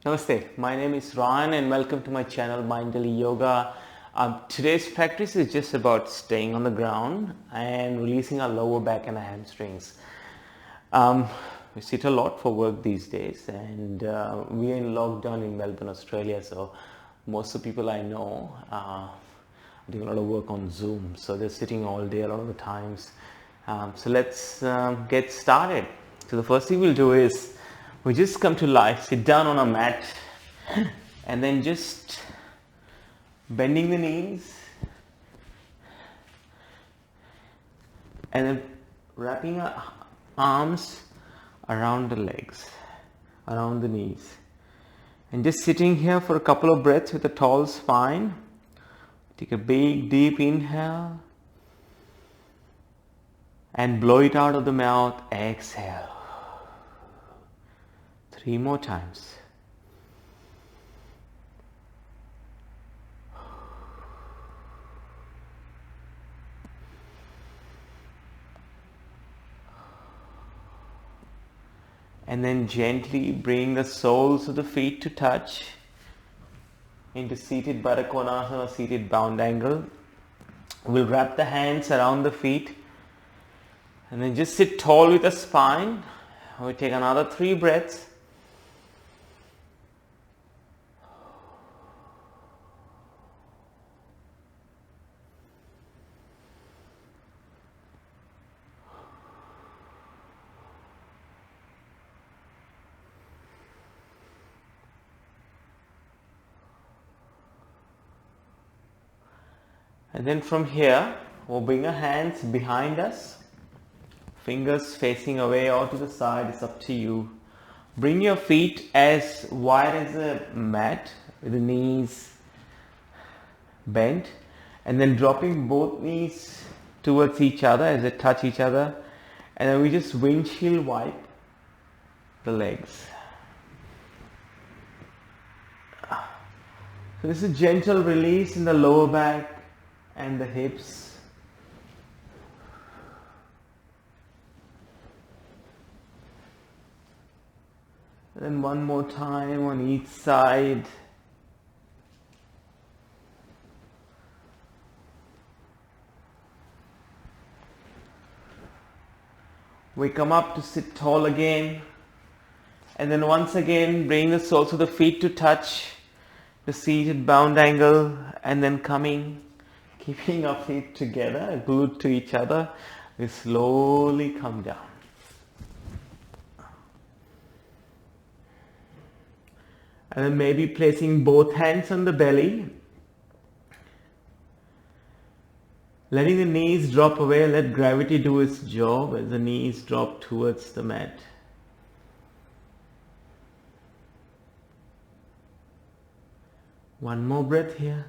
Namaste, my name is Ryan and welcome to my channel Mindfully Yoga. Today's practice is just about staying on the ground and releasing our lower back and hamstrings. We sit a lot for work these days and we are in lockdown in Melbourne, Australia, so most of the people I know are doing a lot of work on Zoom, so they're sitting all day a lot of the times. So let's get started. So the first thing we'll do is we just come to lie, sit down on a mat and then just bending the knees and then wrapping our arms around the legs, around the knees, and just sitting here for a couple of breaths with a tall spine. Take a big deep inhale and blow it out of the mouth. Exhale. 3 more times. And then gently bring the soles of the feet to touch into seated Baddha Konasana or seated bound angle. We'll wrap the hands around the feet and then just sit tall with the spine. We'll take another 3 breaths. And then from here, we'll bring our hands behind us, fingers facing away or to the side, it's up to you. Bring your feet as wide as a mat with the knees bent, and then dropping both knees towards each other as they touch each other, and then we just windshield wipe the legs. So this is a gentle release in the lower back and the hips. And then one more time on each side. We come up to sit tall again, and then once again bring the soles of the feet to touch the seated bound angle, and then keeping our feet together, glued to each other, we slowly come down. And then maybe placing both hands on the belly, letting the knees drop away, let gravity do its job as the knees drop towards the mat. One more breath here.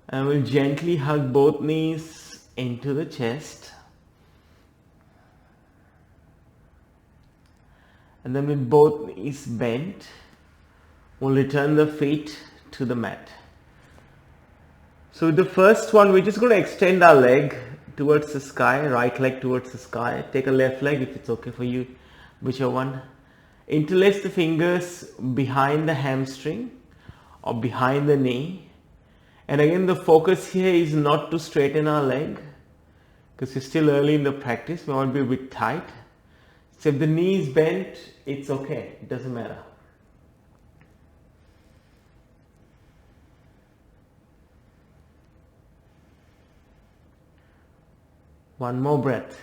And we'll gently hug both knees into the chest. And then with both knees bent, we'll return the feet to the mat. So with the first one, we're just going to extend our leg towards the sky, right leg towards the sky. Take a left leg if it's okay for you, whichever one. Interlace the fingers behind the hamstring or behind the knee. And again, the focus here is not to straighten our leg because it's still early in the practice. We want to be a bit tight. So if the knee is bent, it's okay. It doesn't matter. One more breath.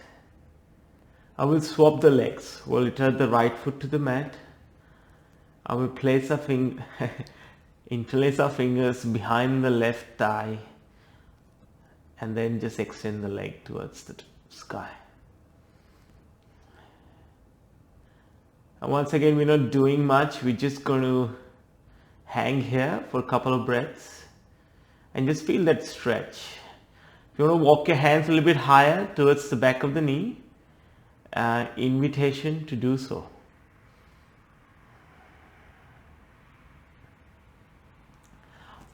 I will swap the legs. We'll return the right foot to the mat. I will place interlace our fingers behind the left thigh and then just extend the leg towards the sky. And once again, we're not doing much. We're just going to hang here for a couple of breaths and just feel that stretch. If you want to walk your hands a little bit higher towards the back of the knee, invitation to do so.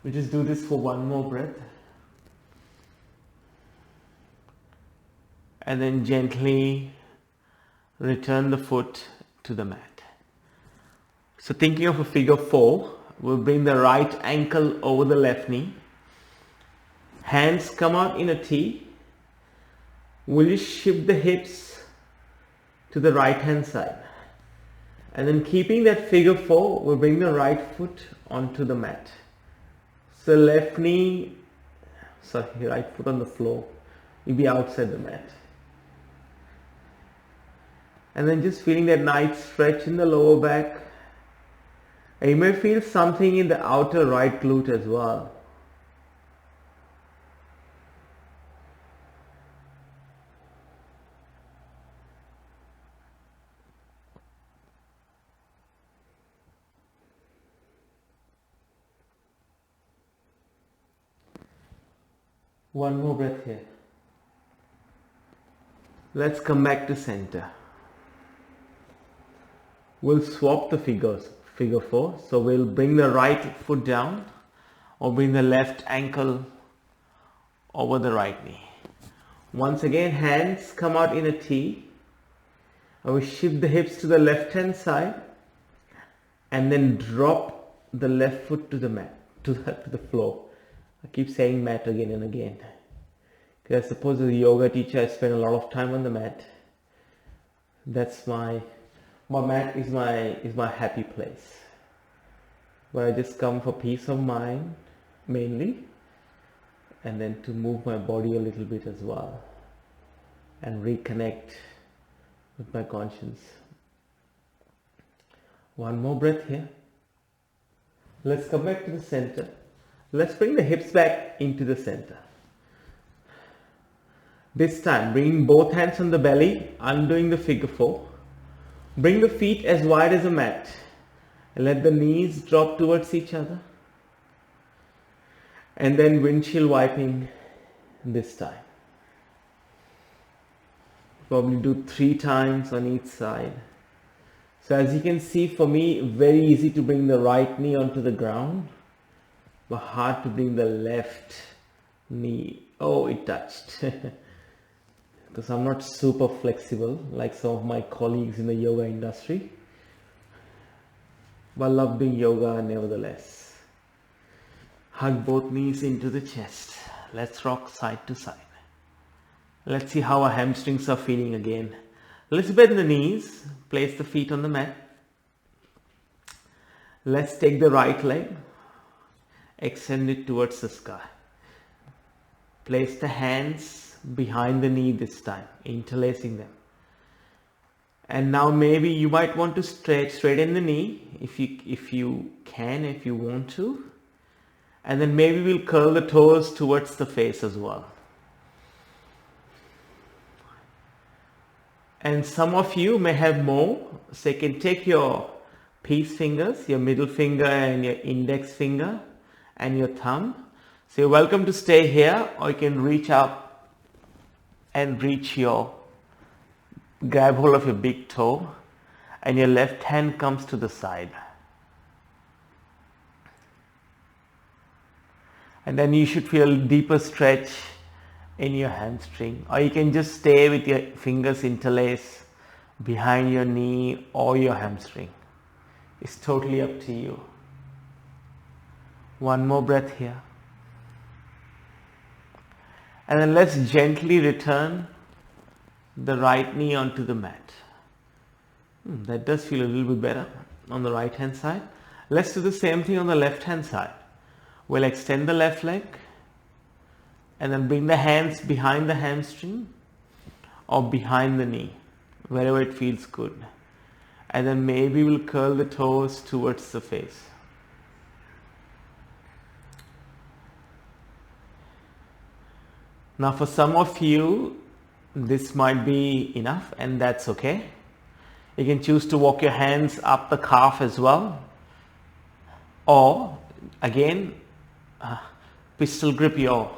We just do this for one more breath. And then gently return the foot to the mat. So thinking of a figure 4, we'll bring the right ankle over the left knee. Hands come out in a T. We'll just shift the hips to the right hand side. And then keeping that figure 4, we'll bring the right foot onto the mat. So right foot on the floor. You'll be outside the mat. And then just feeling that nice stretch in the lower back. And you may feel something in the outer right glute as well. One more breath here. Let's come back to center. We'll swap the figures, figure 4. So we'll bring the right foot down or bring the left ankle over the right knee. Once again, hands come out in a T. And we shift the hips to the left hand side and then drop the left foot to the mat, to the floor. I keep saying mat again and again. Because I suppose as a yoga teacher, I spend a lot of time on the mat. That's my mat is my happy place. Where I just come for peace of mind, mainly. And then to move my body a little bit as well. And reconnect with my conscience. One more breath here. Let's come back to the center. Let's bring the hips back into the center. This time, bringing both hands on the belly, undoing the figure 4. Bring the feet as wide as a mat. And let the knees drop towards each other. And then windshield wiping this time. Probably do 3 times on each side. So as you can see, for me, very easy to bring the right knee onto the ground. But hard to bring the left knee. Oh, it touched. Because I'm not super flexible like some of my colleagues in the yoga industry. But I love doing yoga nevertheless. Hug both knees into the chest. Let's rock side to side. Let's see how our hamstrings are feeling again. Let's bend the knees. Place the feet on the mat. Let's take the right leg. Extend it towards the sky. Place the hands behind the knee this time, interlacing them. And now maybe you might want to straighten the knee if you want to. And then maybe we'll curl the toes towards the face as well. And some of you may have more, so you can take your peace fingers, your middle finger and your index finger and your thumb. So you're welcome to stay here, or you can reach up and grab hold of your big toe, and your left hand comes to the side. And then you should feel a deeper stretch in your hamstring, or you can just stay with your fingers interlaced behind your knee or your hamstring. It's totally up to you. One more breath here. And then let's gently return the right knee onto the mat. That does feel a little bit better on the right hand side. Let's do the same thing on the left hand side. We'll extend the left leg and then bring the hands behind the hamstring or behind the knee, wherever it feels good. And then maybe we'll curl the toes towards the face. Now for some of you, this might be enough, and that's okay. You can choose to walk your hands up the calf as well. Or again, pistol grip your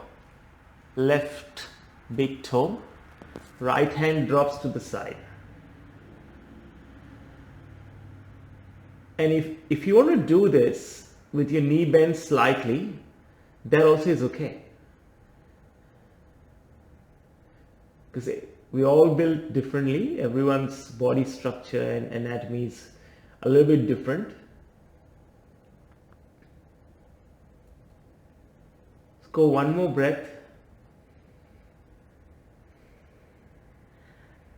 left big toe. Right hand drops to the side. And if you want to do this with your knee bent slightly, that also is okay. Because We all built differently. Everyone's body structure and anatomy is a little bit different. Let's go one more breath.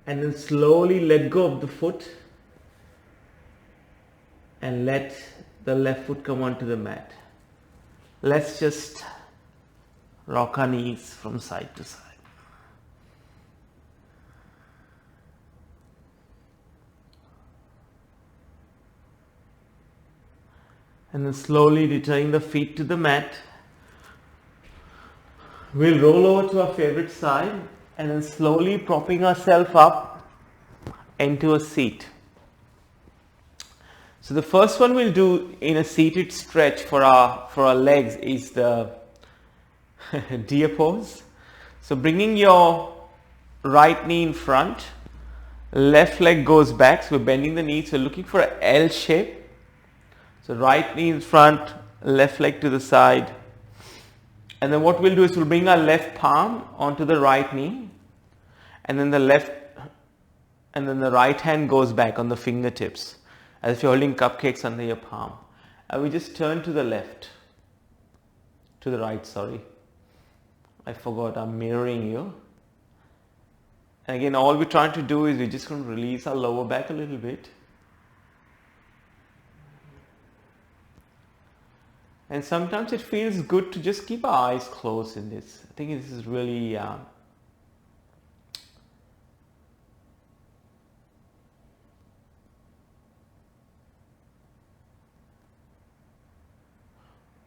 And then slowly let go of the foot and let the left foot come onto the mat. Let's just rock our knees from side to side. And then slowly returning the feet to the mat. We'll roll over to our favorite side and then slowly propping ourselves up into a seat. So the first one we'll do in a seated stretch for our legs is the deer pose. So bringing your right knee in front, left leg goes back. So we're bending the knees. So we're looking for an L shape. So right knee in front, left leg to the side. And then what we'll do is we'll bring our left palm onto the right knee, and then the right hand goes back on the fingertips as if you're holding cupcakes under your palm. And we just turn to the right, sorry. I forgot, I'm mirroring you. And again, all we're trying to do is we're just going to release our lower back a little bit. And sometimes it feels good to just keep our eyes closed in this. I think this is really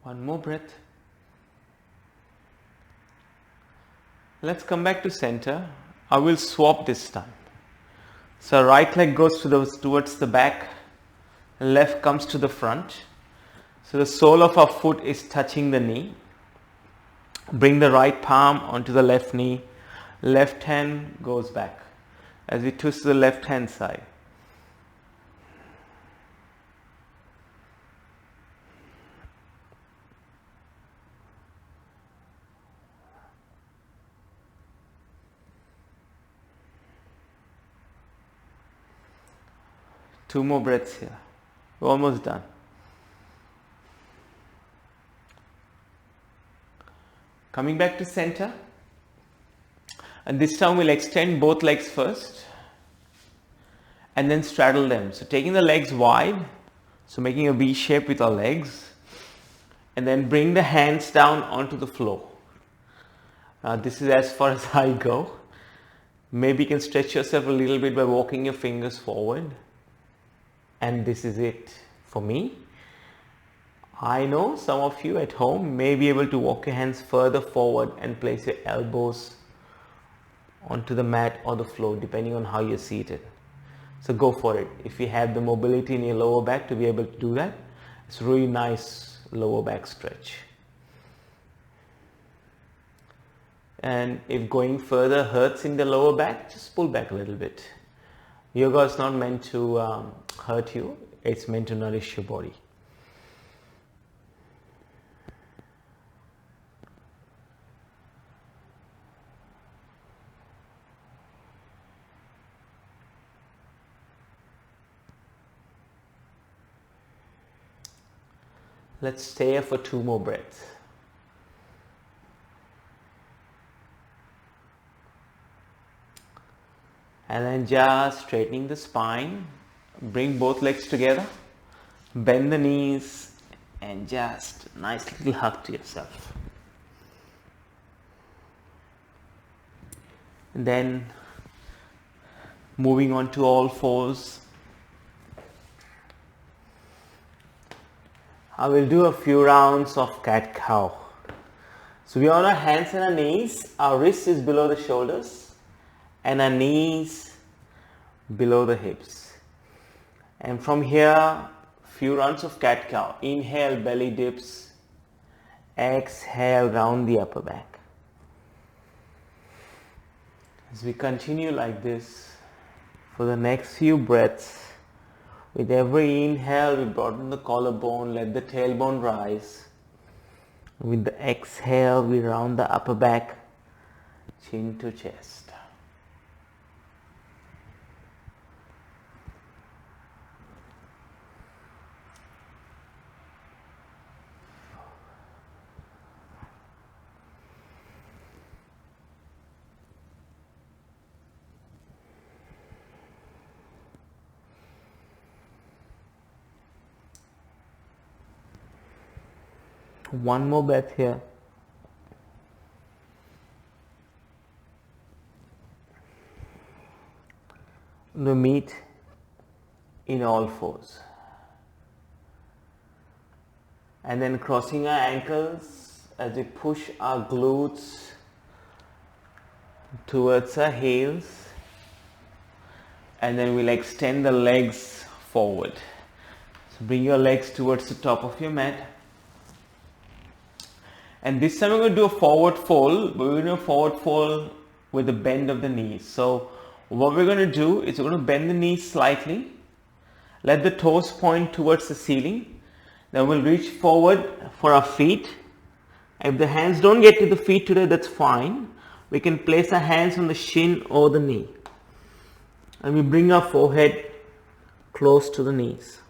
one more breath. Let's come back to center. I will swap this time. So right leg goes towards the back, left comes to the front. So the sole of our foot is touching the knee. Bring the right palm onto the left knee. Left hand goes back as we twist to the left hand side. Two more breaths here. We're almost done. Coming back to center, and this time we'll extend both legs first and then straddle them. So taking the legs wide, so making a V shape with our legs, and then bring the hands down onto the floor. This is as far as I go. Maybe you can stretch yourself a little bit by walking your fingers forward, and this is it for me. I know some of you at home may be able to walk your hands further forward and place your elbows onto the mat or the floor depending on how you're seated. So go for it. If you have the mobility in your lower back to be able to do that, it's a really nice lower back stretch. And if going further hurts in the lower back, just pull back a little bit. Yoga is not meant to hurt you, it's meant to nourish your body. Let's stay here for two more breaths. And then just straightening the spine, bring both legs together, bend the knees, and just a nice little hug to yourself. And then moving on to all fours. I will do a few rounds of cat-cow. So we are on our hands and our knees. Our wrist is below the shoulders and our knees below the hips. And from here, few rounds of cat-cow. Inhale, belly dips. Exhale, round the upper back. As we continue like this for the next few breaths, with every inhale, we broaden the collarbone, let the tailbone rise. With the exhale, we round the upper back, chin to chest. One more breath here. We meet in all fours. And then crossing our ankles as we push our glutes towards our heels. And then we'll extend the legs forward. So bring your legs towards the top of your mat. And this time we're going to do a forward fold, but we're going to do a forward fold with the bend of the knees. So what we're going to do is we're going to bend the knees slightly. Let the toes point towards the ceiling. Then we'll reach forward for our feet. If the hands don't get to the feet today, that's fine. We can place our hands on the shin or the knee. And we bring our forehead close to the knees.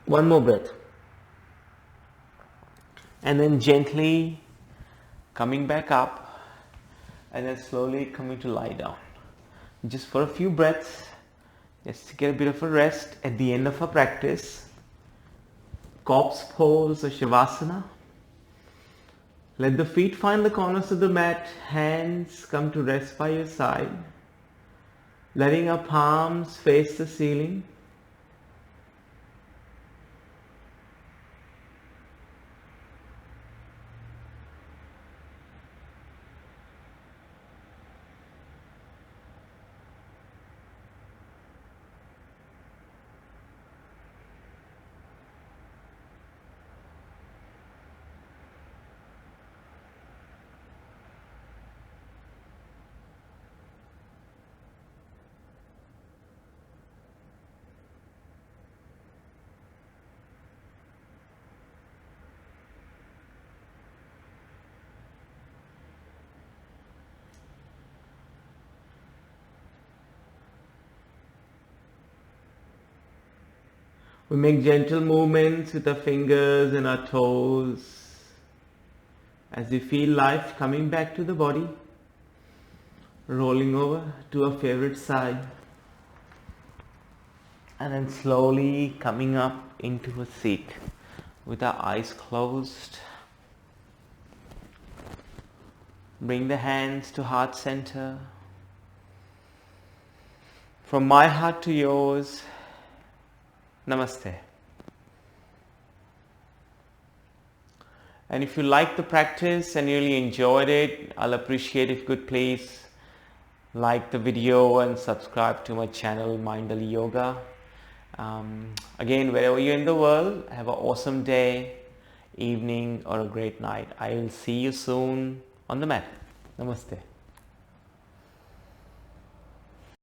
One more breath. And then gently coming back up and then slowly coming to lie down. Just for a few breaths, just to get a bit of a rest at the end of our practice. Corpse pose or Shavasana. Let the feet find the corners of the mat, hands come to rest by your side. Letting our palms face the ceiling. We make gentle movements with our fingers and our toes as we feel life coming back to the body, rolling over to our favorite side, and then slowly coming up into a seat with our eyes closed. Bring the hands to heart center. From my heart to yours, Namaste. And if you like the practice and really enjoyed it, I'll appreciate if you could please like the video and subscribe to my channel, Mindful Yoga. Again, wherever you're in the world, have an awesome day, evening or a great night. I will see you soon on the mat. Namaste.